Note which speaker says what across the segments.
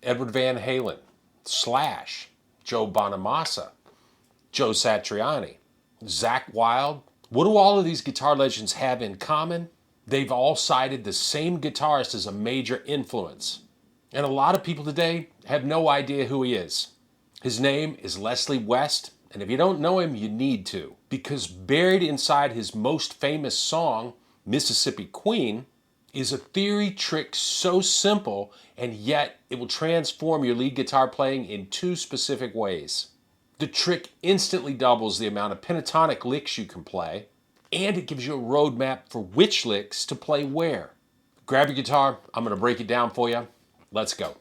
Speaker 1: Edward Van Halen, Slash, Joe Bonamassa, Joe Satriani, Zakk Wylde. What do all of these guitar legends have in common? They've all cited the same guitarist as a major influence. And a lot of people today have no idea who he is. His name is Leslie West, and if you don't know him, you need to. Because buried inside his most famous song, Mississippi Queen, is a theory trick so simple, and yet it will transform your lead guitar playing in two specific ways. The trick instantly doubles the amount of pentatonic licks you can play, and it gives you a roadmap for which licks to play where. Grab your guitar, I'm going to break it down for you. Let's go.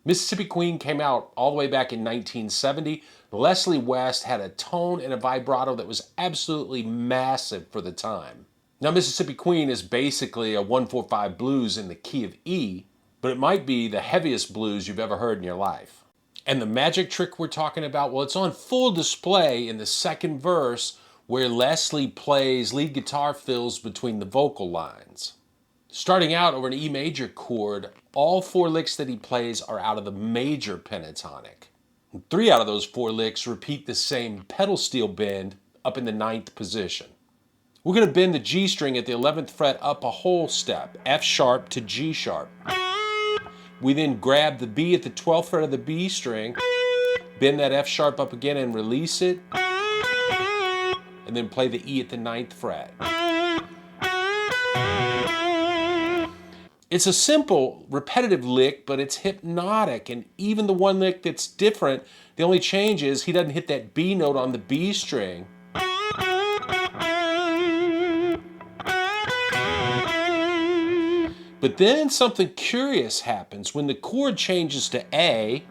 Speaker 1: Mississippi Queen came out all the way back in 1970. Leslie West had a tone and a vibrato that was absolutely massive for the time. Now, Mississippi Queen is basically a 1-4-5 blues in the key of E, but it might be the heaviest blues you've ever heard in your life. And the magic trick we're talking about, well, it's on full display in the second verse where Leslie plays lead guitar fills between the vocal lines. Starting out over an E major chord, all four licks that he plays are out of the major pentatonic. And 3 out of those 4 licks repeat the same pedal steel bend up in the 9th position. We're going to bend the G string at the 11th fret up a whole step, F sharp to G sharp. We then grab the B at the 12th fret of the B string, bend that F sharp up again and release it, and then play the E at the 9th fret. It's a simple, repetitive lick, but it's hypnotic, and even the one lick that's different, the only change is he doesn't hit that B note on the B string. But then something curious happens. When the chord changes to A,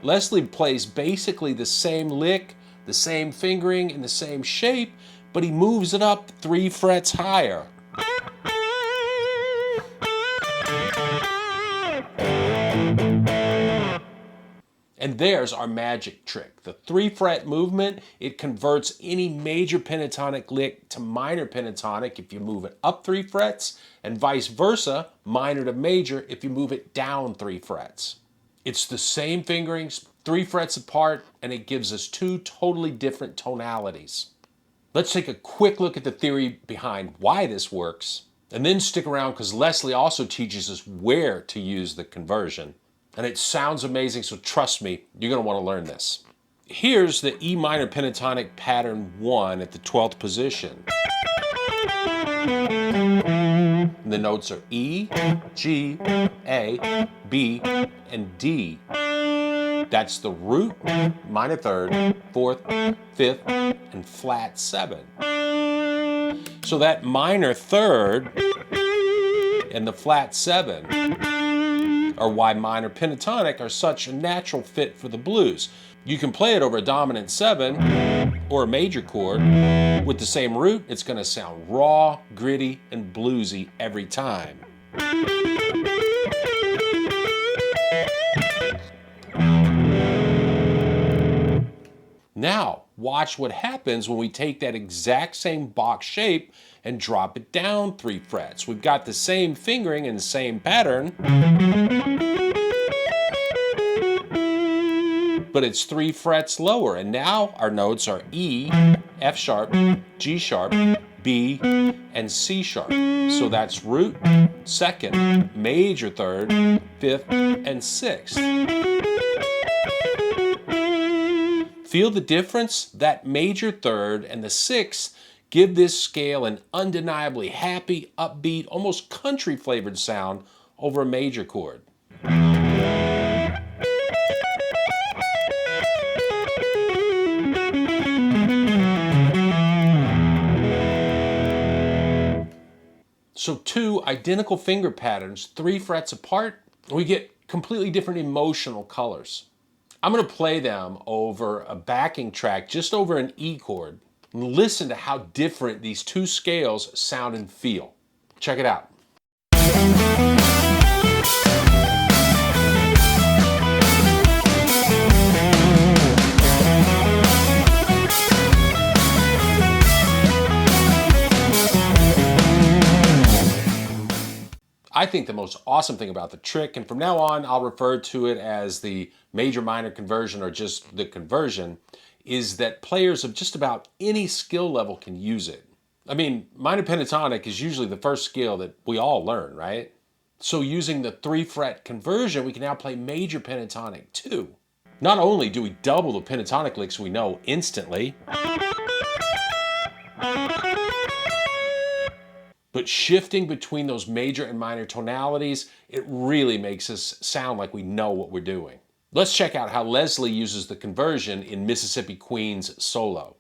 Speaker 1: Leslie plays basically the same lick, the same fingering, and the same shape, but he moves it up 3 frets higher. And there's our magic trick. The 3-fret movement, it converts any major pentatonic lick to minor pentatonic if you move it up 3 frets, and vice versa, minor to major if you move it down 3 frets. It's the same fingerings, 3 frets apart, and it gives us 2 totally different tonalities. Let's take a quick look at the theory behind why this works, and then stick around because Leslie also teaches us where to use the conversion. And it sounds amazing, so trust me, you're going to want to learn this. Here's the E minor pentatonic pattern 1 at the 12th position. And the notes are E, G, A, B, and D. That's the root, minor 3rd, 4th, 5th, and flat 7. So that minor 3rd and the flat 7 are why minor pentatonic are such a natural fit for the blues. You can play it over a dominant 7 or a major chord with the same root. It's going to sound raw, gritty, and bluesy every time. Now, watch what happens when we take that exact same box shape and drop it down 3 frets. We've got the same fingering and the same pattern, but it's 3 frets lower. And now our notes are E, F sharp, G sharp, B, and C sharp. So that's root, 2nd, major 3rd, 5th, and 6th. Feel the difference? That major 3rd and the 6th give this scale an undeniably happy, upbeat, almost country-flavored sound over a major chord. So 2 identical finger patterns, 3 frets apart, we get completely different emotional colors. I'm going to play them over a backing track just over an E chord. And listen to how different these 2 scales sound and feel. Check it out. I think the most awesome thing about the trick, and from now on I'll refer to it as the major-minor conversion or just the conversion, is that players of just about any skill level can use it. I mean, minor pentatonic is usually the first scale that we all learn, right? So using the 3-fret conversion, we can now play major pentatonic too. Not only do we double the pentatonic licks we know instantly, but shifting between those major and minor tonalities, it really makes us sound like we know what we're doing. Let's check out how Leslie uses the conversion in Mississippi Queen's solo.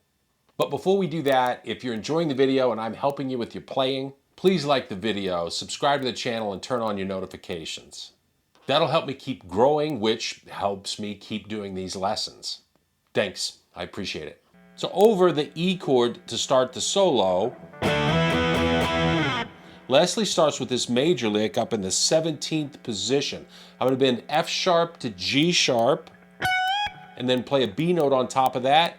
Speaker 1: But before we do that, if you're enjoying the video and I'm helping you with your playing, please like the video, subscribe to the channel, and turn on your notifications. That'll help me keep growing, which helps me keep doing these lessons. Thanks, I appreciate it. So over the E chord to start the solo, Leslie starts with this major lick up in the 17th position. I'm going to bend F sharp to G sharp, and then play a B note on top of that.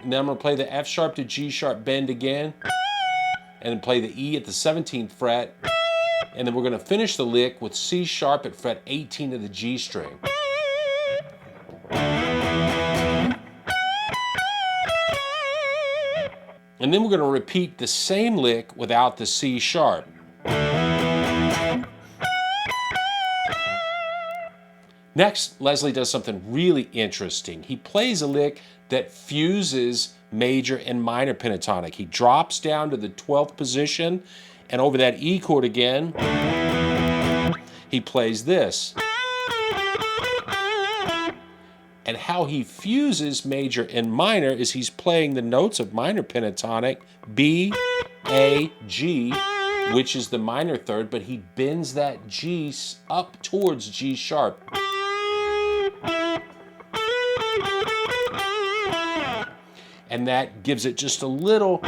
Speaker 1: And then I'm going to play the F sharp to G sharp bend again, and then play the E at the 17th fret. And then we're going to finish the lick with C sharp at fret 18 of the G string. And then we're going to repeat the same lick without the C sharp. Next, Leslie does something really interesting. He plays a lick that fuses major and minor pentatonic. He drops down to the 12th position, and over that E chord again, he plays this. And how he fuses major and minor is he's playing the notes of minor pentatonic, B, A, G, which is the minor third, but he bends that G up towards G sharp. And that gives it just a little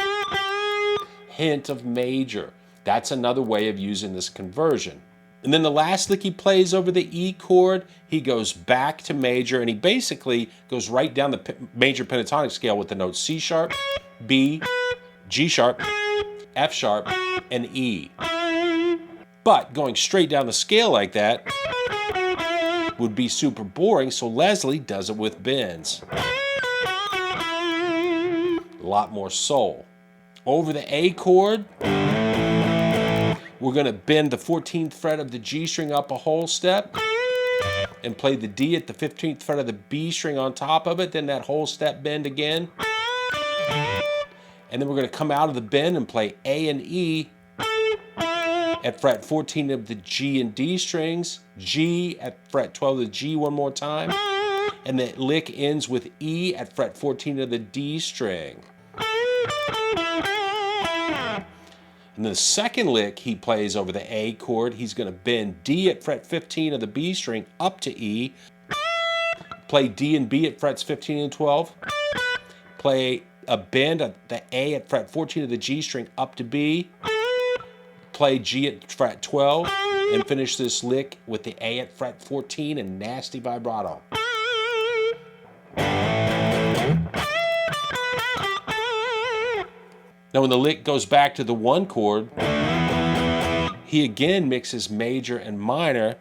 Speaker 1: hint of major. That's another way of using this conversion. And then the last lick he plays over the E chord, he goes back to major, and he basically goes right down the major pentatonic scale with the notes C sharp, B, G sharp, F sharp, and E. But going straight down the scale like that would be super boring, so Leslie does it with bends. A lot more soul. Over the A chord, we're going to bend the 14th fret of the G string up a whole step and play the D at the 15th fret of the B string on top of it, then that whole step bend again. And then we're going to come out of the bend and play A and E at fret 14 of the G and D strings, G at fret 12 of the G one more time, and the lick ends with E at fret 14 of the D string. And the second lick he plays over the A chord, he's going to bend D at fret 15 of the B string up to E, play D and B at frets 15 and 12, play a bend at the A at fret 14 of the G string up to B, play G at fret 12, and finish this lick with the A at fret 14 and nasty vibrato. Now when the lick goes back to the 1 chord, he again mixes major and minor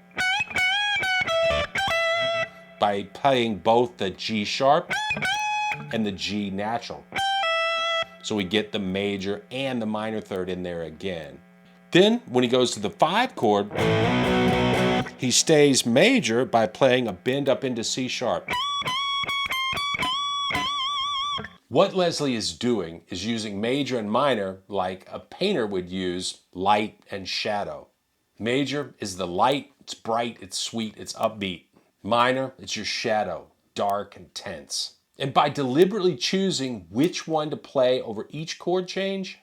Speaker 1: by playing both the G sharp and the G natural. So we get the major and the minor third in there again. Then when he goes to the 5 chord, he stays major by playing a bend up into C sharp. What Leslie is doing is using major and minor like a painter would use light and shadow. Major is the light, it's bright, it's sweet, it's upbeat. Minor, it's your shadow, dark and tense. And by deliberately choosing which one to play over each chord change,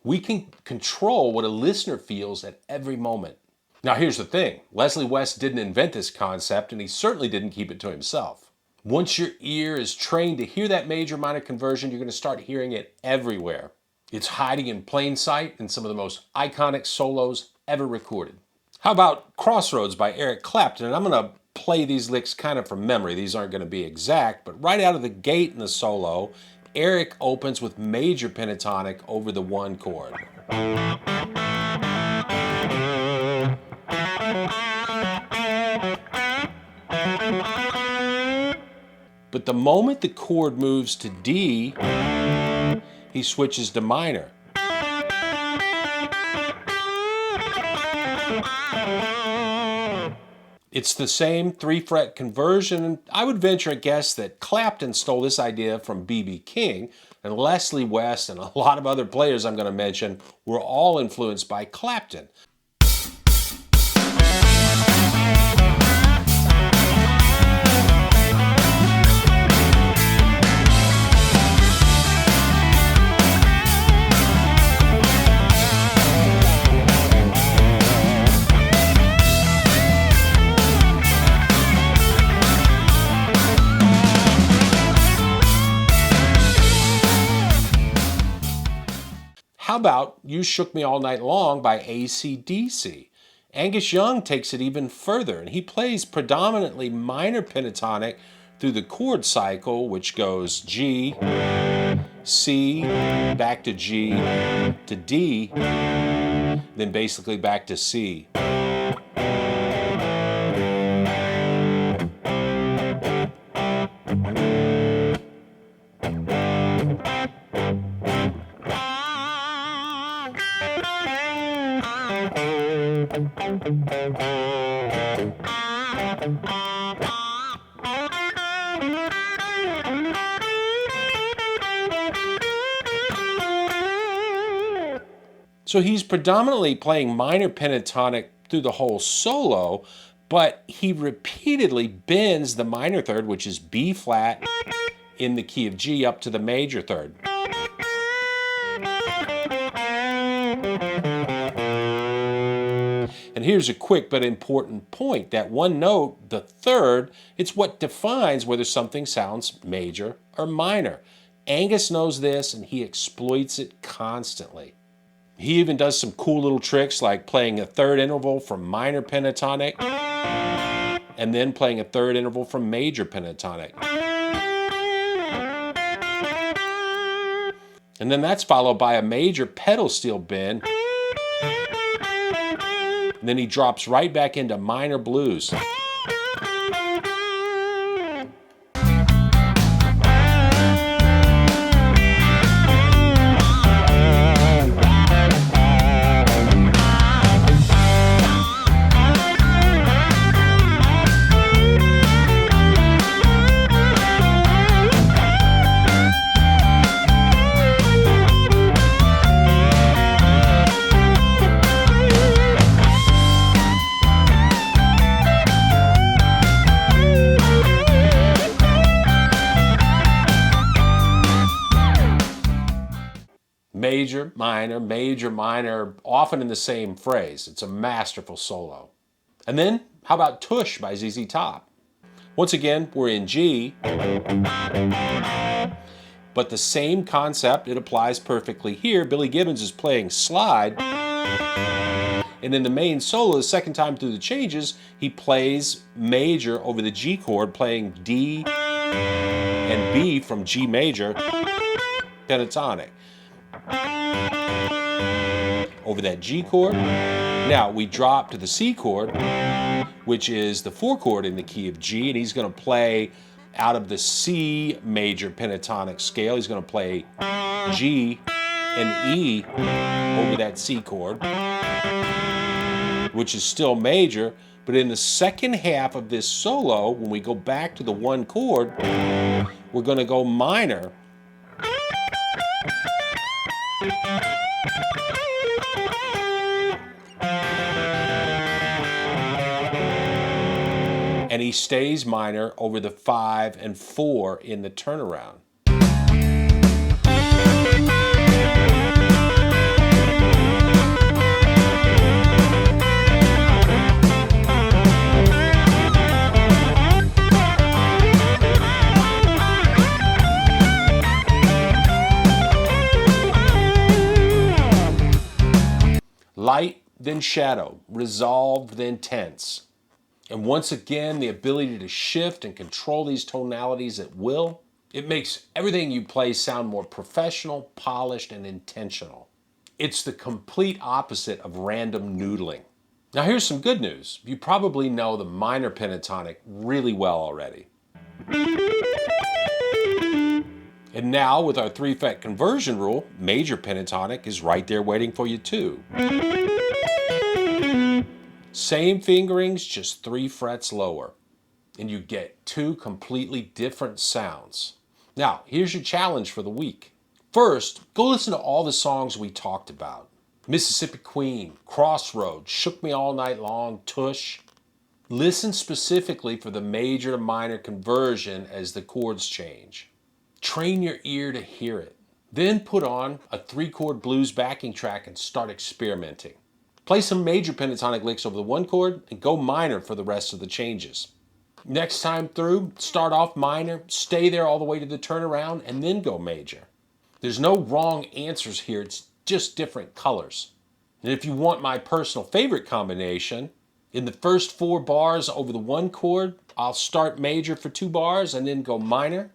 Speaker 1: we can control what a listener feels at every moment. Now here's the thing, Leslie West didn't invent this concept, and he certainly didn't keep it to himself. Once your ear is trained to hear that major-minor conversion, you're going to start hearing it everywhere. It's hiding in plain sight in some of the most iconic solos ever recorded. How about Crossroads by Eric Clapton? And I'm going to play these licks kind of from memory. These aren't going to be exact, but right out of the gate in the solo, Eric opens with major pentatonic over the 1 chord. But the moment the chord moves to D, he switches to minor. It's the same 3-fret conversion, and I would venture a guess that Clapton stole this idea from B.B. King, and Leslie West and a lot of other players I'm going to mention were all influenced by Clapton. How about You Shook Me All Night Long by AC/DC? Angus Young takes it even further, and he plays predominantly minor pentatonic through the chord cycle, which goes G, C, back to G, to D, then basically back to C. So he's predominantly playing minor pentatonic through the whole solo, but he repeatedly bends the minor third, which is B flat in the key of G, up to the major third. And here's a quick but important point. That one note, the third, it's what defines whether something sounds major or minor. Angus knows this, and he exploits it constantly. He even does some cool little tricks like playing a third interval from minor pentatonic and then playing a third interval from major pentatonic. And then that's followed by a major pedal steel bend. And then he drops right back into minor blues. Major, minor, often in the same phrase. It's a masterful solo. And then, how about Tush by ZZ Top? Once again, we're in G, but the same concept, it applies perfectly here. Billy Gibbons is playing slide, and in the main solo, the second time through the changes, he plays major over the G chord, playing D and B from G major, pentatonic. Over that G chord. Now we drop to the C chord, which is the 4 chord in the key of G, and he's going to play out of the C major pentatonic scale. He's going to play G and E over that C chord, which is still major, but in the second half of this solo, when we go back to the 1 chord, we're going to go minor. And he stays minor over the 5 and 4 in the turnaround. Light, then shadow. Resolved, then tense. And once again, the ability to shift and control these tonalities at will, it makes everything you play sound more professional, polished, and intentional. It's the complete opposite of random noodling. Now here's some good news. You probably know the minor pentatonic really well already. And now with our 3-fret conversion rule, major pentatonic is right there waiting for you too. Same fingerings, just 3 frets lower. And you get 2 completely different sounds. Now, here's your challenge for the week. First, go listen to all the songs we talked about. Mississippi Queen, Crossroads, Shook Me All Night Long, Tush. Listen specifically for the major to minor conversion as the chords change. Train your ear to hear it. Then put on a 3-chord blues backing track and start experimenting. Play some major pentatonic licks over the 1 chord and go minor for the rest of the changes. Next time through, start off minor, stay there all the way to the turnaround, and then go major. There's no wrong answers here, it's just different colors. And if you want my personal favorite combination, in the first 4 bars over the 1 chord, I'll start major for 2 bars and then go minor.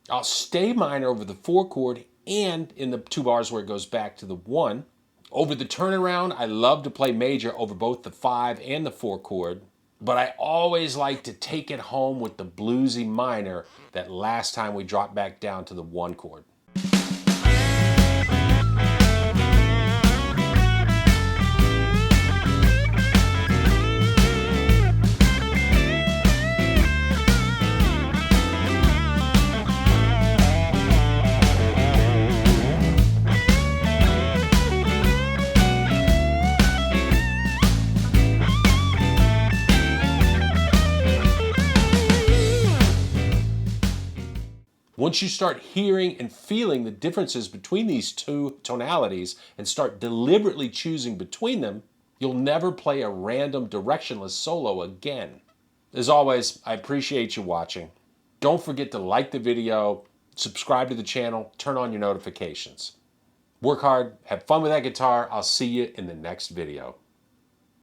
Speaker 1: I'll stay minor over the 4 chord and in the 2 bars where it goes back to the 1. Over the turnaround, I love to play major over both the 5 and the 4 chord, but I always like to take it home with the bluesy minor that last time we dropped back down to the 1 chord. Once you start hearing and feeling the differences between these 2 tonalities and start deliberately choosing between them, you'll never play a random directionless solo again. As always, I appreciate you watching. Don't forget to like the video, subscribe to the channel, turn on your notifications. Work hard, have fun with that guitar. I'll see you in the next video.